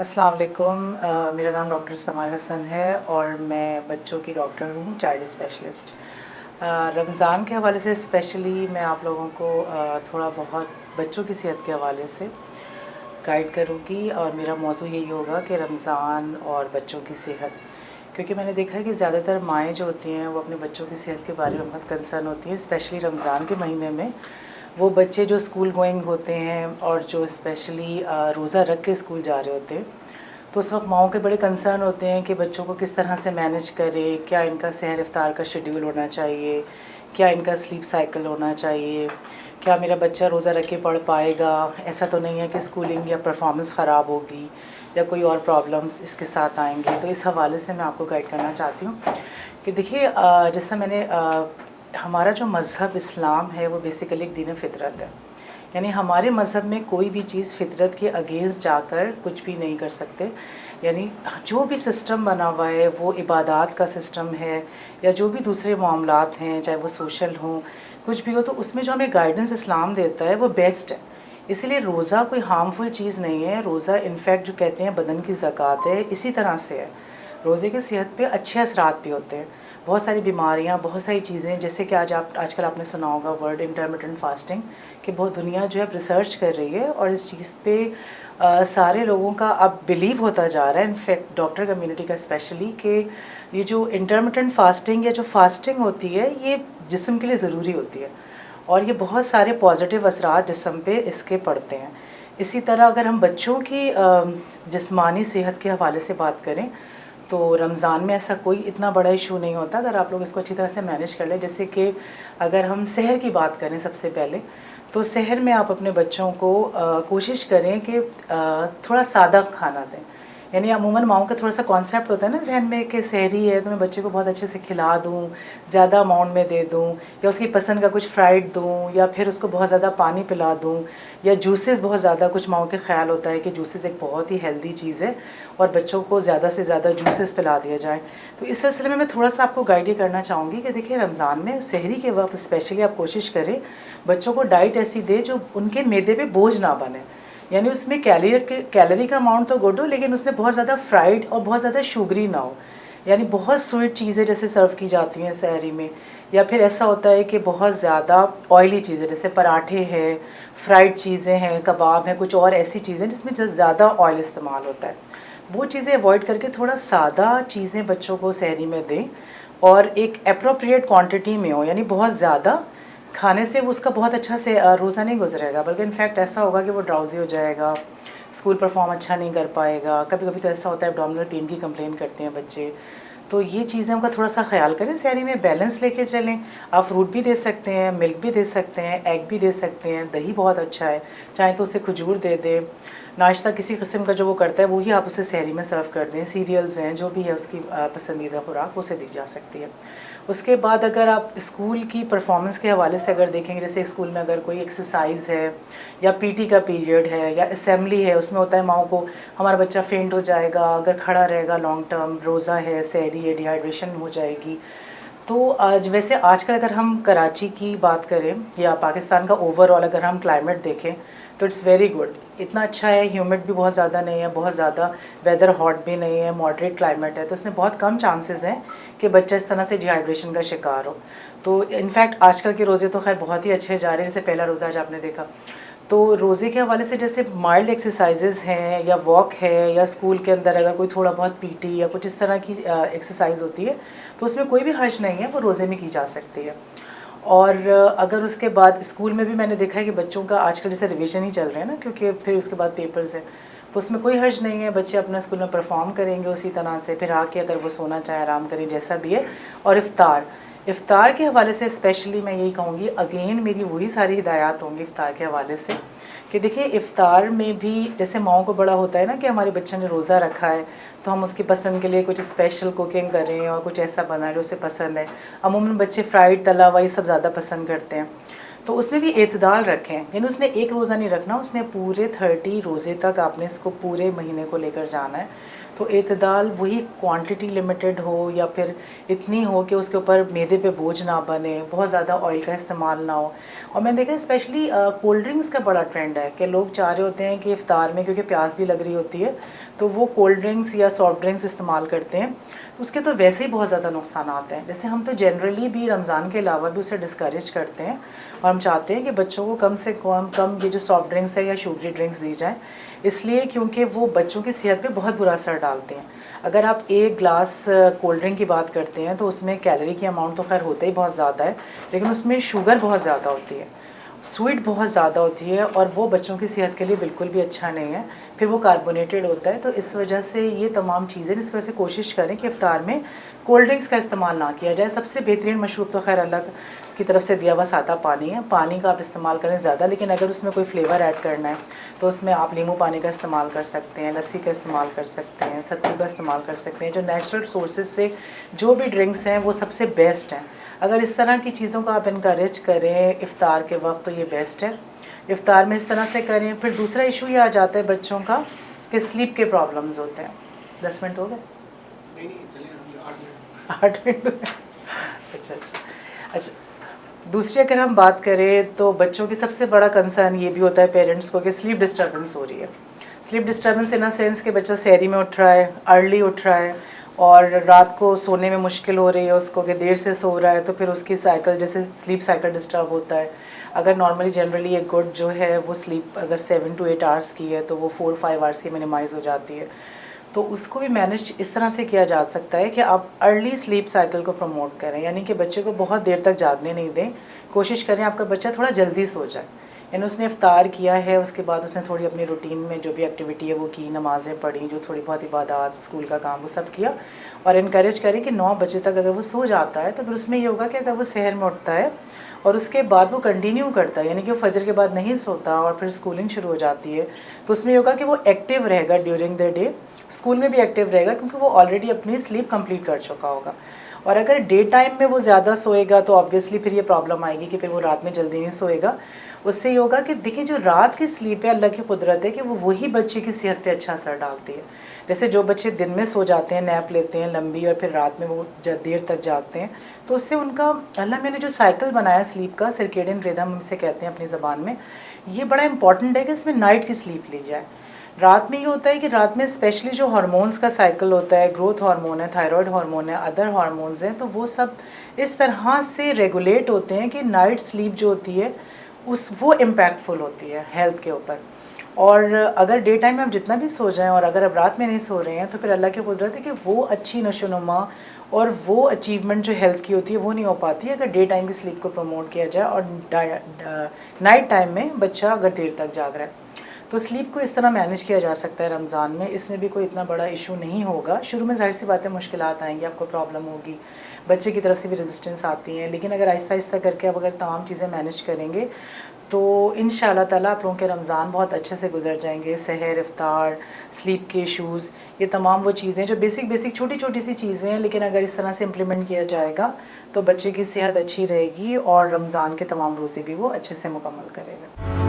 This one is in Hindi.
अस्सलाम वालेकुम। मेरा नाम डॉक्टर समार हसन है और मैं बच्चों की डॉक्टर हूँ, चाइल्ड स्पेशलिस्ट। रमज़ान के हवाले से स्पेशली मैं आप लोगों को थोड़ा बहुत बच्चों की सेहत के हवाले से गाइड करूँगी और मेरा मौज़ू यही होगा कि रमज़ान और बच्चों की सेहत, क्योंकि मैंने देखा है कि ज़्यादातर माएँ जो होती हैं वो अपने बच्चों की सेहत के बारे में बहुत कंसर्न होती हैं, स्पेशली रमज़ान के महीने में। वो बच्चे जो स्कूल गोइंग होते हैं और जो स्पेशली रोज़ा रख के स्कूल जा रहे होते हैं, तो उस वक्त माओं के बड़े कंसर्न होते हैं कि बच्चों को किस तरह से मैनेज करें, क्या इनका सहर इफ्तार का शेड्यूल होना चाहिए, क्या इनका स्लीप साइकिल होना चाहिए, क्या मेरा बच्चा रोज़ा रख के पढ़ पाएगा, ऐसा तो नहीं है कि स्कूलिंग या परफॉर्मेंस ख़राब होगी या कोई और प्रॉब्लम्स इसके साथ आएंगे। तो इस हवाले से मैं आपको गाइड करना चाहती हूँ कि देखिए, जैसा मैंने हमारा जो मज़हब इस्लाम है वो बेसिकली एक दीन फ़ितरत है। यानी हमारे मज़हब में कोई भी चीज़ फ़ितरत के अगेंस्ट जाकर कुछ भी नहीं कर सकते। यानी जो भी सिस्टम बना हुआ है वो इबादत का सिस्टम है या जो भी दूसरे मामलात हैं, चाहे वो सोशल हों, कुछ भी हो, तो उसमें जो हमें गाइडेंस इस्लाम देता है वो बेस्ट है। इसीलिए रोज़ा कोई हार्मफुल चीज़ नहीं है। रोज़ा इनफैक्ट जो कहते हैं बदन की ज़कात है, इसी तरह से है। रोज़े की सेहत पे अच्छे असरात भी होते हैं। बहुत सारी बीमारियां, बहुत सारी चीज़ें, जैसे कि आजकल आपने सुना होगा वर्ड इंटरमिटेंट फास्टिंग, कि बहुत दुनिया जो है रिसर्च कर रही है और इस चीज़ पे सारे लोगों का अब बिलीव होता जा रहा है, इनफैक्ट डॉक्टर कम्युनिटी का स्पेशली, कि ये जो इंटरमिटेंट फास्टिंग या जो फास्टिंग होती है ये जिस्म के लिए ज़रूरी होती है और ये बहुत सारे पॉजिटिव असरात जिस्म पे इसके पड़ते हैं। इसी तरह अगर हम बच्चों की जिस्मानी सेहत के हवाले से बात करें तो रमज़ान में ऐसा कोई इतना बड़ा इशू नहीं होता अगर आप लोग इसको अच्छी तरह से मैनेज कर लें। जैसे कि अगर हम सहर की बात करें सबसे पहले, तो सहर में आप अपने बच्चों को कोशिश करें कि थोड़ा सादा खाना दें। यानी अमूमन माओं का थोड़ा सा कॉन्सेप्ट होता है ना जहन में कि सहरी है तो मैं बच्चे को बहुत अच्छे से खिला दूँ, ज़्यादा अमाउंट में दे दूँ, या उसकी पसंद का कुछ फ्राइड दूँ, या फिर उसको बहुत ज़्यादा पानी पिला दूँ, या जूसेस बहुत ज़्यादा। कुछ माओं के ख्याल होता है कि जूसेस एक बहुत ही हेल्दी चीज़ है और बच्चों को ज़्यादा से ज़्यादा जूसेस पिला दिया जाए। तो इस सिलसिले में मैं थोड़ा सा आपको गाइड ये करना चाहूँगी कि देखिए, रमज़ान में सहरी के वक्त स्पेशली आप कोशिश करें बच्चों को डाइट ऐसी दे जो उनके मैदे पे बोझ ना बने। यानी उसमें कैलोरी का अमाउंट तो गुड हो, लेकिन उसमें बहुत ज़्यादा फ्राइड और बहुत ज़्यादा शुगरी ना हो। यानी बहुत स्वीट चीज़ें जैसे सर्व की जाती हैं सहरी में, या फिर ऐसा होता है कि बहुत ज़्यादा ऑयली चीज़ें जैसे पराठे हैं, फ्राइड चीज़ें हैं, कबाब हैं, कुछ और ऐसी चीज़ें जिसमें ज़्यादा ऑयल इस्तेमाल होता है, वो चीज़ें अवॉइड करके थोड़ा सादा चीज़ें बच्चों को सहरी में दें और एक अप्रोप्रिएट क्वांटिटी में हो। यानी बहुत ज़्यादा खाने से वो उसका बहुत अच्छा से रोज़ा नहीं गुजरेगा, बल्कि इनफैक्ट ऐसा होगा कि वो ड्राउजी हो जाएगा, स्कूल परफॉर्म अच्छा नहीं कर पाएगा। कभी कभी तो ऐसा होता है एब्डोमिनल पेन की कंप्लेन करते हैं बच्चे। तो ये चीज़ें का थोड़ा सा ख्याल करें, सहरी में बैलेंस लेके चलें। आप फ्रूट भी दे सकते हैं, मिल्क भी दे सकते हैं, एग भी दे सकते हैं, दही बहुत अच्छा है, चाहे तो उसे खजूर दे दें। नाश्ता किसी किस्म का जो वो करता है वही आप उसे सहरी में सर्व कर दें। सीरियल्स हैं, जो भी है उसकी पसंदीदा खुराक उसे दी जा सकती है। उसके बाद अगर आप स्कूल की परफॉर्मेंस के हवाले से अगर देखेंगे, जैसे स्कूल में अगर कोई एक्सरसाइज है या पीटी का पीरियड है या असेंबली है, उसमें होता है माओ को हमारा बच्चा फेंट हो जाएगा अगर खड़ा रहेगा, लॉन्ग टर्म रोज़ा है, सहरी है, डिहाइड्रेशन हो जाएगी। तो आज वैसे आजकल अगर हम कराची की बात करें या पाकिस्तान का ओवरऑल अगर हम क्लाइमेट देखें तो इट्स वेरी गुड, इतना अच्छा है। ह्यूमिड भी बहुत ज़्यादा नहीं है, बहुत ज़्यादा वेदर हॉट भी नहीं है, मॉडरेट क्लाइमेट है, तो इसमें बहुत कम चांसेस हैं कि बच्चा इस तरह से डिहाइड्रेशन का शिकार हो। तो इनफैक्ट आजकल के रोज़े तो खैर बहुत ही अच्छे जा रहे हैं। जैसे पहला रोज़ा आज आपने देखा, तो रोज़े के हवाले से जैसे माइल्ड एक्सरसाइजेज़ हैं या वॉक है, या स्कूल के अंदर अगर कोई थोड़ा बहुत पीटी या कुछ इस तरह की एक्सरसाइज होती है तो उसमें कोई भी हर्ज नहीं है, वो रोज़े में की जा सकती है। और अगर उसके बाद स्कूल में भी मैंने देखा है कि बच्चों का आजकल जैसे रिवीजन ही चल रहे हैं ना, क्योंकि फिर उसके बाद पेपर्स हैं, तो उसमें कोई हर्ज नहीं है, बच्चे अपना स्कूल में परफॉर्म करेंगे उसी तरह से, फिर आके अगर वो सोना चाहे आराम करें, जैसा भी है। और इफ़्तार के हवाले से स्पेशली मैं यही कहूँगी, अगेन मेरी वही सारी हिदायत होंगी इफ़्तार के हवाले से, कि देखिए इफ़्तार में भी जैसे माओं को बड़ा होता है ना कि हमारे बच्चे ने रोज़ा रखा है तो हम उसकी पसंद के लिए कुछ स्पेशल कुकिंग करें और कुछ ऐसा बनाए जो उसे पसंद है। अमूमन बच्चे फ्राइड तला हुआ ये सब ज़्यादा पसंद करते हैं, तो उसमें भी एतदाल रखें। यानी उसने एक रोज़ा नहीं रखना, उसने पूरे 30 रोज़े तक आपने इसको पूरे महीने को लेकर जाना है। तो एतदाल वही क्वांटिटी लिमिटेड हो या फिर इतनी हो कि उसके ऊपर मैदे पे बोझ ना बने, बहुत ज़्यादा ऑयल का इस्तेमाल ना हो। और मैंने देखा स्पेशली कोल्ड ड्रिंक्स का बड़ा ट्रेंड है कि लोग चाह रहे होते हैं कि इफ़्तार में, क्योंकि प्यास भी लग रही होती है, तो वो कोल्ड ड्रिंक्स या सॉफ्ट ड्रिंक्स इस्तेमाल करते हैं। तो उसके तो वैसे ही बहुत ज़्यादा नुकसान आते हैं। जैसे हम तो जनरली भी रमज़ान के अलावा भी उसे डिस्करेज करते हैं और हम चाहते हैं कि बच्चों को कम से कम ये जो सॉफ्ट ड्रिंक्स है या शुगरी ड्रिंक्स दी जाएँ, इसलिए क्योंकि वो बच्चों की सेहत पे बहुत बुरा असर डालते हैं। अगर आप एक ग्लास कोल्ड ड्रिंक की बात करते हैं तो उसमें कैलोरी की अमाउंट तो खैर होता ही बहुत ज़्यादा है, लेकिन उसमें शुगर बहुत ज़्यादा होती है, स्वीट बहुत ज़्यादा होती है, और वो बच्चों की सेहत के लिए बिल्कुल भी अच्छा नहीं है। फिर वो कार्बोनेटेड होता है। तो इस वजह से ये तमाम चीज़ें, इस वजह से कोशिश करें कि इफ्तार में कोल्ड ड्रिंक्स का इस्तेमाल ना किया जाए। सबसे बेहतरीन मशरूब तो खैर अल्लाह की तरफ से दिया हुआ सादा पानी है। पानी का आप इस्तेमाल करें ज़्यादा, लेकिन अगर उसमें कोई फ्लेवर ऐड करना है तो उसमें आप नींबू पानी का इस्तेमाल कर सकते हैं, लस्सी का इस्तेमाल कर सकते हैं, सत्तू का इस्तेमाल कर सकते हैं। जो नेचुरल सोर्सेज से जो भी ड्रिंक्स हैं वो सबसे बेस्ट हैं। अगर इस तरह की चीज़ों को आप इनकरेज करें इफ़्तार के वक्त तो ये बेस्ट है। इफ़्तार में इस तरह से करें। फिर दूसरा इशू ये आ जाता है बच्चों का कि स्लीप के प्रॉब्लम्स होते हैं। 10 मिनट हो गए? नहीं चलिए, 8 मिनट अच्छा अच्छा अच्छा। दूसरी अगर हम बात करें तो बच्चों की सबसे बड़ा कंसर्न ये भी होता है पेरेंट्स को कि स्लीप डिस्टर्बेंस हो रही है। Sleep disturbance in a sense कि बच्चा सहरी में उठ रहा है, अर्ली उठ रहा है, और रात को सोने में मुश्किल हो रही है उसको, कि देर से सो रहा है, तो फिर उसकी साइकिल, जैसे स्लीप साइकिल डिस्टर्ब होता है। अगर नॉर्मली जनरली एक गुड जो है वो स्लीप अगर 7 to 8 आवर्स की है तो वो 4-5 आवर्स की मिनिमाइज़ हो जाती है। तो उसको भी मैनेज इस तरह से किया जा सकता है कि आप अर्ली स्लीप साइकिल को प्रमोट करें, यानी कि बच्चे को बहुत देर तक जागने नहीं दें। कोशिश करें आपका बच्चा थोड़ा जल्दी सो जाए, यानी उसने इफ्तार किया है, उसके बाद उसने थोड़ी अपनी रूटीन में जो भी एक्टिविटी है वो की, नमाज़ें पढ़ी, जो थोड़ी बहुत इबादत, स्कूल का काम, वो सब किया, और इनकरेज करें कि 9 बजे तक अगर वो सो जाता है तो फिर उसमें ये होगा कि अगर वो सहर में उठता है और उसके बाद वो कंटिन्यू करता है, यानी कि वो फजर के बाद नहीं सोता और फिर स्कूलिंग शुरू हो जाती है, तो उसमें ये होगा कि वो एक्टिव रहेगा ड्यूरिंग द डे, स्कूल में भी एक्टिव रहेगा क्योंकि वो ऑलरेडी अपनी स्लीप कंप्लीट कर चुका होगा। और अगर डे टाइम में वो ज़्यादा सोएगा तो ऑब्वियसली फिर ये प्रॉब्लम आएगी कि फिर वो रात में जल्दी नहीं सोएगा। उससे ये होगा कि देखिए, जो रात की स्लीप है अल्लाह की कुदरत है कि वो वही बच्चे की सेहत पे अच्छा असर डालती है। जैसे जो बच्चे दिन में सो जाते हैं, नैप लेते हैं लंबी, और फिर रात में वो देर तक जागते हैं, तो उससे उनका अल्लाह मैंने जो साइकिल बनाया स्लीप का, सर्केडियन रिदम हम इसे कहते हैं अपनी ज़बान में, ये बड़ा इंपॉर्टेंट है कि इसमें नाइट की स्लीप ली जाए। रात में ये होता है कि रात में स्पेशली जो हार्मोन्स का साइकिल होता है, ग्रोथ हार्मोन है, थायराइड हार्मोन है, अदर हार्मोन्स हैं, तो वो सब इस तरह से रेगुलेट होते हैं कि नाइट स्लीप जो होती है वो इम्पैक्टफुल होती है हेल्थ के ऊपर। और अगर डे टाइम में आप जितना भी सो जाएं और अगर अब रात में नहीं सो रहे हैं तो फिर अल्लाह की कुदरत है कि वो अच्छी नशोनुमा और वो अचीवमेंट जो हेल्थ की होती है वो नहीं हो पाती है अगर डे टाइम की स्लीप को प्रमोट किया जाए और नाइट टाइम में बच्चा अगर देर तक जाग रहा है। तो स्लीप को इस तरह मैनेज किया जा सकता है रमज़ान में। इसमें भी कोई इतना बड़ा इशू नहीं होगा। शुरू में ज़ाहिर सी बातें मुश्किलात आएंगी, आपको प्रॉब्लम होगी, बच्चे की तरफ से भी रेजिस्टेंस आती हैं, लेकिन अगर आहिस्ता आहिस्ता करके आप अगर तमाम चीज़ें मैनेज करेंगे तो इंशाअल्लाह ताला आप लोगों के रमज़ान बहुत अच्छे से गुजर जाएंगे। सहर, इफ्तार, स्लीप के इशूज़, ये तमाम वो चीज़ें जो बेसिक छोटी छोटी सी चीज़ें हैं, लेकिन अगर इस तरह से इम्प्लीमेंट किया जाएगा तो बच्चे की सेहत अच्छी रहेगी और रमज़ान के तमाम रोज़े भी वो अच्छे से मुकम्मल करेगा।